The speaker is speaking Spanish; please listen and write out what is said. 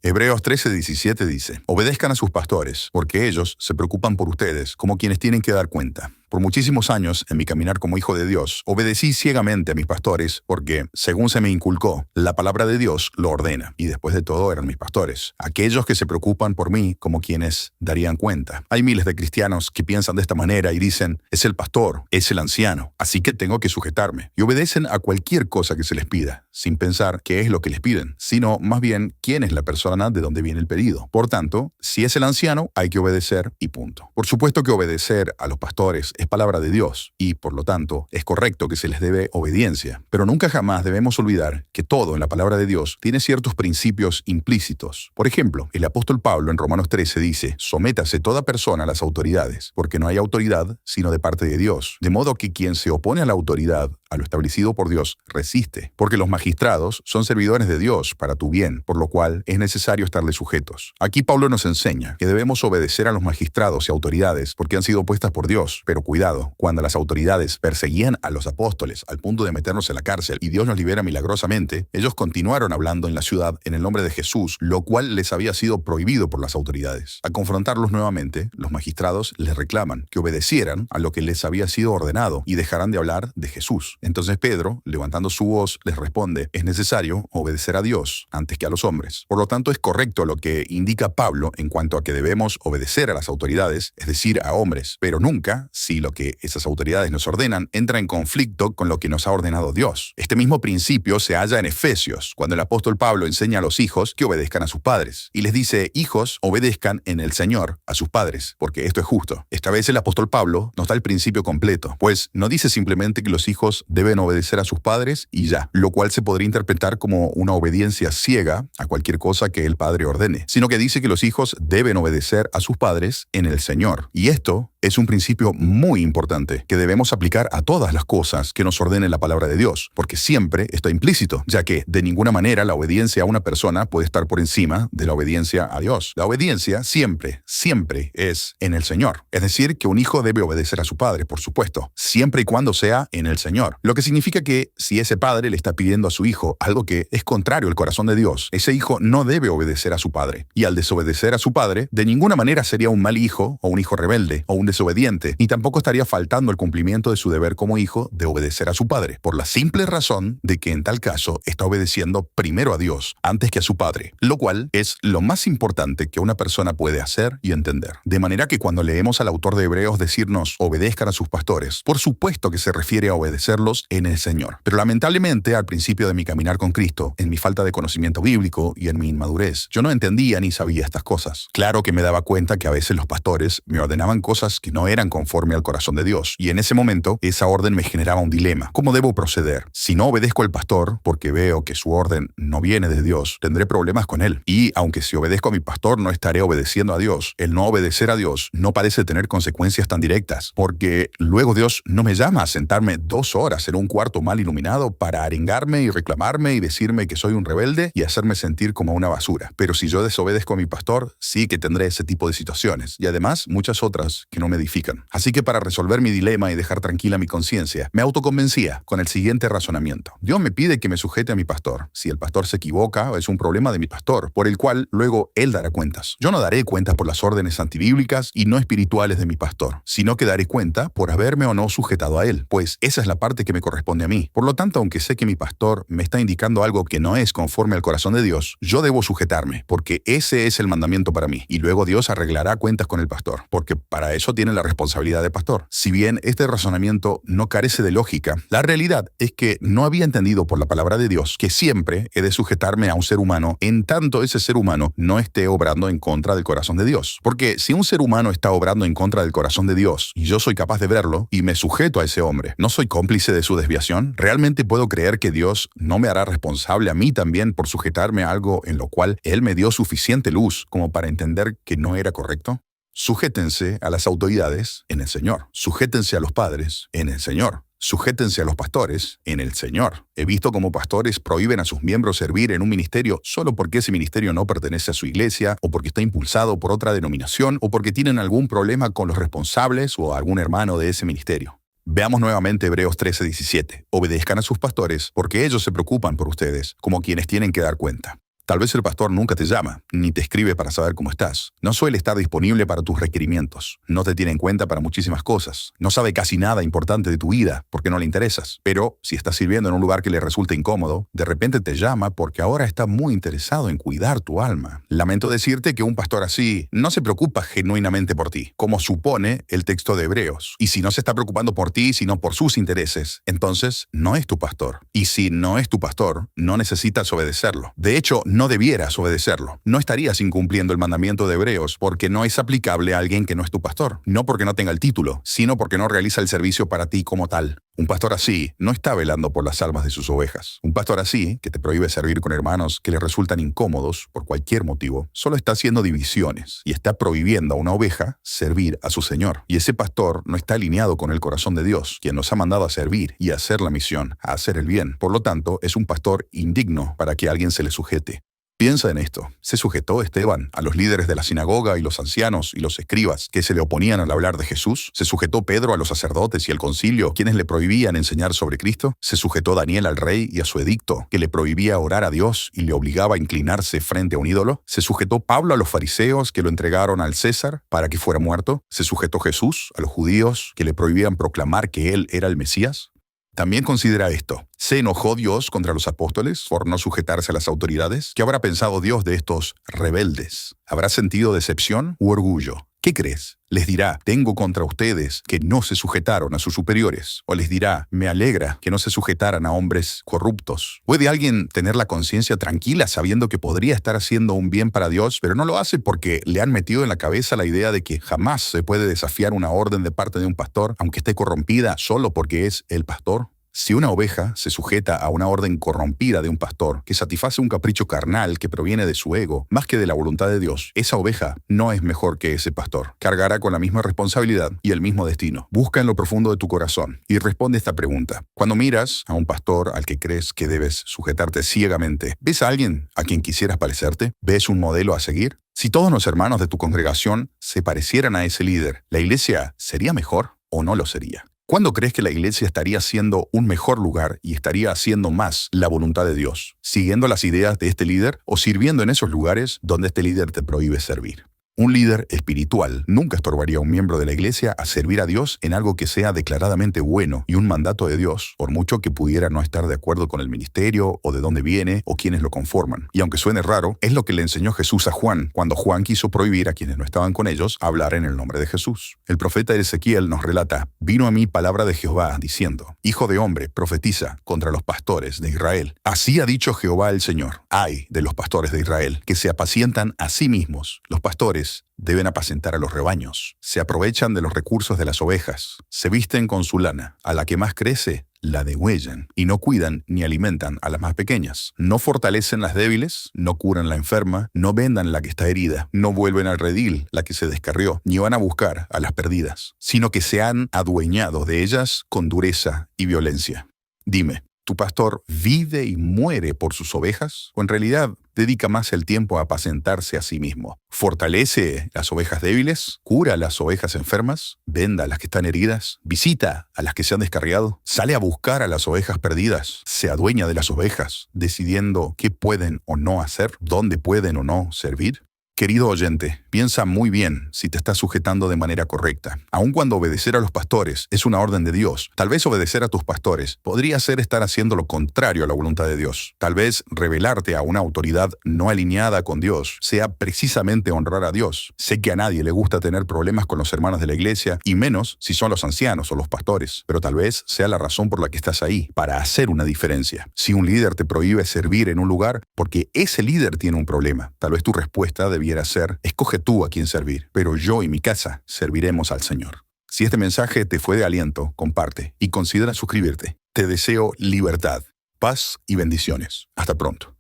Hebreos 13:17 dice, obedezcan a sus pastores, porque ellos se preocupan por ustedes como quienes tienen que dar cuenta. Por muchísimos años, en mi caminar como hijo de Dios, obedecí ciegamente a mis pastores porque, según se me inculcó, la palabra de Dios lo ordena, y después de todo eran mis pastores. Aquellos que se preocupan por mí como quienes darían cuenta. Hay miles de cristianos que piensan de esta manera y dicen, es el pastor, es el anciano, así que tengo que sujetarme. Y obedecen a cualquier cosa que se les pida, sin pensar qué es lo que les piden, sino más bien quién es la persona de donde viene el pedido. Por tanto, si es el anciano, hay que obedecer y punto. Por supuesto que obedecer a los pastores es palabra de Dios y, por lo tanto, es correcto que se les debe obediencia. Pero nunca jamás debemos olvidar que todo en la palabra de Dios tiene ciertos principios implícitos. Por ejemplo, el apóstol Pablo en Romanos 13 dice, sométase toda persona a las autoridades, porque no hay autoridad sino de parte de Dios. De modo que quien se opone a la autoridad, a lo establecido por Dios, resiste, porque los magistrados son servidores de Dios para tu bien, por lo cual es necesario estarle sujetos. Aquí Pablo nos enseña que debemos obedecer a los magistrados y autoridades porque han sido puestas por Dios, pero cuidado, cuando las autoridades perseguían a los apóstoles al punto de meternos en la cárcel y Dios nos libera milagrosamente, ellos continuaron hablando en la ciudad en el nombre de Jesús, lo cual les había sido prohibido por las autoridades. Al confrontarlos nuevamente, los magistrados les reclaman que obedecieran a lo que les había sido ordenado y dejaran de hablar de Jesús. Entonces Pedro, levantando su voz, les responde, es necesario obedecer a Dios antes que a los hombres. Por lo tanto, es correcto lo que indica Pablo en cuanto a que debemos obedecer a las autoridades, es decir, a hombres, pero nunca si lo que esas autoridades nos ordenan entra en conflicto con lo que nos ha ordenado Dios. Este mismo principio se halla en Efesios, cuando el apóstol Pablo enseña a los hijos que obedezcan a sus padres. Y les dice, hijos, obedezcan en el Señor a sus padres, porque esto es justo. Esta vez el apóstol Pablo nos da el principio completo, pues no dice simplemente que los hijos deben obedecer a sus padres y ya, lo cual se podría interpretar como una obediencia ciega a cualquier cosa que el padre ordene, sino que dice que los hijos deben obedecer a sus padres en el Señor. Y esto es un principio muy importante que debemos aplicar a todas las cosas que nos ordene la palabra de Dios, porque siempre está implícito, ya que de ninguna manera la obediencia a una persona puede estar por encima de la obediencia a Dios. La obediencia siempre es en el Señor. Es decir, que un hijo debe obedecer a su padre, por supuesto, siempre y cuando sea en el Señor. Lo que significa que si ese padre le está pidiendo a su hijo algo que es contrario al corazón de Dios, ese hijo no debe obedecer a su padre. Y al desobedecer a su padre, de ninguna manera sería un mal hijo o un hijo rebelde o un desobediente, ni tampoco estaría faltando el cumplimiento de su deber como hijo de obedecer a su padre, por la simple razón de que en tal caso está obedeciendo primero a Dios antes que a su padre, lo cual es lo más importante que una persona puede hacer y entender. De manera que cuando leemos al autor de Hebreos decirnos obedezcan a sus pastores, por supuesto que se refiere a obedecerlos en el Señor. Pero lamentablemente al principio de mi caminar con Cristo, en mi falta de conocimiento bíblico y en mi inmadurez, yo no entendía ni sabía estas cosas. Claro que me daba cuenta que a veces los pastores me ordenaban cosas que no eran conforme al corazón de Dios, y en ese momento esa orden me generaba un dilema. ¿Cómo debo proceder? Si no obedezco al pastor, porque veo que su orden no viene de Dios, tendré problemas con él. Y aunque si obedezco a mi pastor no estaré obedeciendo a Dios, el no obedecer a Dios no parece tener consecuencias tan directas, porque luego Dios no me llama a sentarme 2 horas en un cuarto mal iluminado para arengarme y reclamarme y decirme que soy un rebelde y hacerme sentir como una basura. Pero si yo desobedezco a mi pastor, sí que tendré ese tipo de situaciones, y además muchas otras que no me edifican. Así que para resolver mi dilema y dejar tranquila mi conciencia, me autoconvencía con el siguiente razonamiento. Dios me pide que me sujete a mi pastor. Si el pastor se equivoca, es un problema de mi pastor, por el cual luego él dará cuentas. Yo no daré cuentas por las órdenes antibíblicas y no espirituales de mi pastor, sino que daré cuenta por haberme o no sujetado a él, pues esa es la parte que me corresponde a mí. Por lo tanto, aunque sé que mi pastor me está indicando algo que no es conforme al corazón de Dios, yo debo sujetarme, porque ese es el mandamiento para mí, y luego Dios arreglará cuentas con el pastor, porque para eso tiene la responsabilidad de pastor. Si bien este razonamiento no carece de lógica, la realidad es que no había entendido por la palabra de Dios que siempre he de sujetarme a un ser humano en tanto ese ser humano no esté obrando en contra del corazón de Dios. Porque si un ser humano está obrando en contra del corazón de Dios y yo soy capaz de verlo y me sujeto a ese hombre, ¿no soy cómplice de su desviación? ¿Realmente puedo creer que Dios no me hará responsable a mí también por sujetarme a algo en lo cual Él me dio suficiente luz como para entender que no era correcto? Sujétense a las autoridades en el Señor. Sujétense a los padres en el Señor. Sujétense a los pastores en el Señor. He visto cómo pastores prohíben a sus miembros servir en un ministerio solo porque ese ministerio no pertenece a su iglesia, o porque está impulsado por otra denominación, o porque tienen algún problema con los responsables o algún hermano de ese ministerio. Veamos nuevamente Hebreos 13:17. Obedezcan a sus pastores porque ellos se preocupan por ustedes, como quienes tienen que dar cuenta. Tal vez el pastor nunca te llama, ni te escribe para saber cómo estás. No suele estar disponible para tus requerimientos. No te tiene en cuenta para muchísimas cosas. No sabe casi nada importante de tu vida porque no le interesas. Pero si estás sirviendo en un lugar que le resulta incómodo, de repente te llama porque ahora está muy interesado en cuidar tu alma. Lamento decirte que un pastor así no se preocupa genuinamente por ti, como supone el texto de Hebreos. Y si no se está preocupando por ti, sino por sus intereses, entonces no es tu pastor. Y si no es tu pastor, no necesitas obedecerlo. De hecho, no debieras obedecerlo. No estarías incumpliendo el mandamiento de Hebreos porque no es aplicable a alguien que no es tu pastor. No porque no tenga el título, sino porque no realiza el servicio para ti como tal. Un pastor así no está velando por las almas de sus ovejas. Un pastor así, que te prohíbe servir con hermanos que le resultan incómodos por cualquier motivo, solo está haciendo divisiones y está prohibiendo a una oveja servir a su Señor. Y ese pastor no está alineado con el corazón de Dios, quien nos ha mandado a servir y a hacer la misión, a hacer el bien. Por lo tanto, es un pastor indigno para que alguien se le sujete. Piensa en esto. ¿Se sujetó Esteban a los líderes de la sinagoga y los ancianos y los escribas que se le oponían al hablar de Jesús? ¿Se sujetó Pedro a los sacerdotes y al concilio, quienes le prohibían enseñar sobre Cristo? ¿Se sujetó Daniel al rey y a su edicto, que le prohibía orar a Dios y le obligaba a inclinarse frente a un ídolo? ¿Se sujetó Pablo a los fariseos que lo entregaron al César para que fuera muerto? ¿Se sujetó Jesús a los judíos que le prohibían proclamar que él era el Mesías? También considera esto. ¿Se enojó Dios contra los apóstoles por no sujetarse a las autoridades? ¿Qué habrá pensado Dios de estos rebeldes? ¿Habrá sentido decepción u orgullo? ¿Qué crees? ¿Les dirá, tengo contra ustedes que no se sujetaron a sus superiores? ¿O les dirá, me alegra que no se sujetaran a hombres corruptos? ¿Puede alguien tener la conciencia tranquila sabiendo que podría estar haciendo un bien para Dios, pero no lo hace porque le han metido en la cabeza la idea de que jamás se puede desafiar una orden de parte de un pastor, aunque esté corrompida solo porque es el pastor? Si una oveja se sujeta a una orden corrompida de un pastor que satisface un capricho carnal que proviene de su ego, más que de la voluntad de Dios, esa oveja no es mejor que ese pastor. Cargará con la misma responsabilidad y el mismo destino. Busca en lo profundo de tu corazón y responde esta pregunta. Cuando miras a un pastor al que crees que debes sujetarte ciegamente, ¿ves a alguien a quien quisieras parecerte? ¿Ves un modelo a seguir? Si todos los hermanos de tu congregación se parecieran a ese líder, ¿la iglesia sería mejor o no lo sería? ¿Cuándo crees que la iglesia estaría siendo un mejor lugar y estaría haciendo más la voluntad de Dios? ¿Siguiendo las ideas de este líder o sirviendo en esos lugares donde este líder te prohíbe servir? Un líder espiritual nunca estorbaría a un miembro de la iglesia a servir a Dios en algo que sea declaradamente bueno y un mandato de Dios, por mucho que pudiera no estar de acuerdo con el ministerio o de dónde viene o quienes lo conforman. Y aunque suene raro, es lo que le enseñó Jesús a Juan cuando Juan quiso prohibir a quienes no estaban con ellos hablar en el nombre de Jesús. El profeta Ezequiel nos relata, vino a mí palabra de Jehová diciendo, Hijo de hombre, profetiza contra los pastores de Israel. Así ha dicho Jehová el Señor, ay de los pastores de Israel, que se apacientan a sí mismos. Los pastores deben apacentar a los rebaños. Se aprovechan de los recursos de las ovejas. Se visten con su lana. A la que más crece, la degüellan. Y no cuidan ni alimentan a las más pequeñas. No fortalecen las débiles, no curan la enferma, no vendan la que está herida, no vuelven al redil la que se descarrió, ni van a buscar a las perdidas, sino que se han adueñado de ellas con dureza y violencia. Dime, ¿tu pastor vive y muere por sus ovejas? ¿O en realidad dedica más el tiempo a apacentarse a sí mismo? ¿Fortalece las ovejas débiles? ¿Cura a las ovejas enfermas? ¿Venda a las que están heridas? ¿Visita a las que se han descarriado? ¿Sale a buscar a las ovejas perdidas? ¿Se adueña de las ovejas, decidiendo qué pueden o no hacer? ¿Dónde pueden o no servir? Querido oyente, piensa muy bien si te estás sujetando de manera correcta. Aun cuando obedecer a los pastores es una orden de Dios, tal vez obedecer a tus pastores podría ser estar haciendo lo contrario a la voluntad de Dios. Tal vez rebelarte a una autoridad no alineada con Dios sea precisamente honrar a Dios. Sé que a nadie le gusta tener problemas con los hermanos de la iglesia, y menos si son los ancianos o los pastores, pero tal vez sea la razón por la que estás ahí, para hacer una diferencia. Si un líder te prohíbe servir en un lugar porque ese líder tiene un problema, tal vez tu respuesta debiera ser, escoge tú a quién servir, pero yo y mi casa serviremos al Señor. Si este mensaje te fue de aliento, comparte y considera suscribirte. Te deseo libertad, paz y bendiciones. Hasta pronto.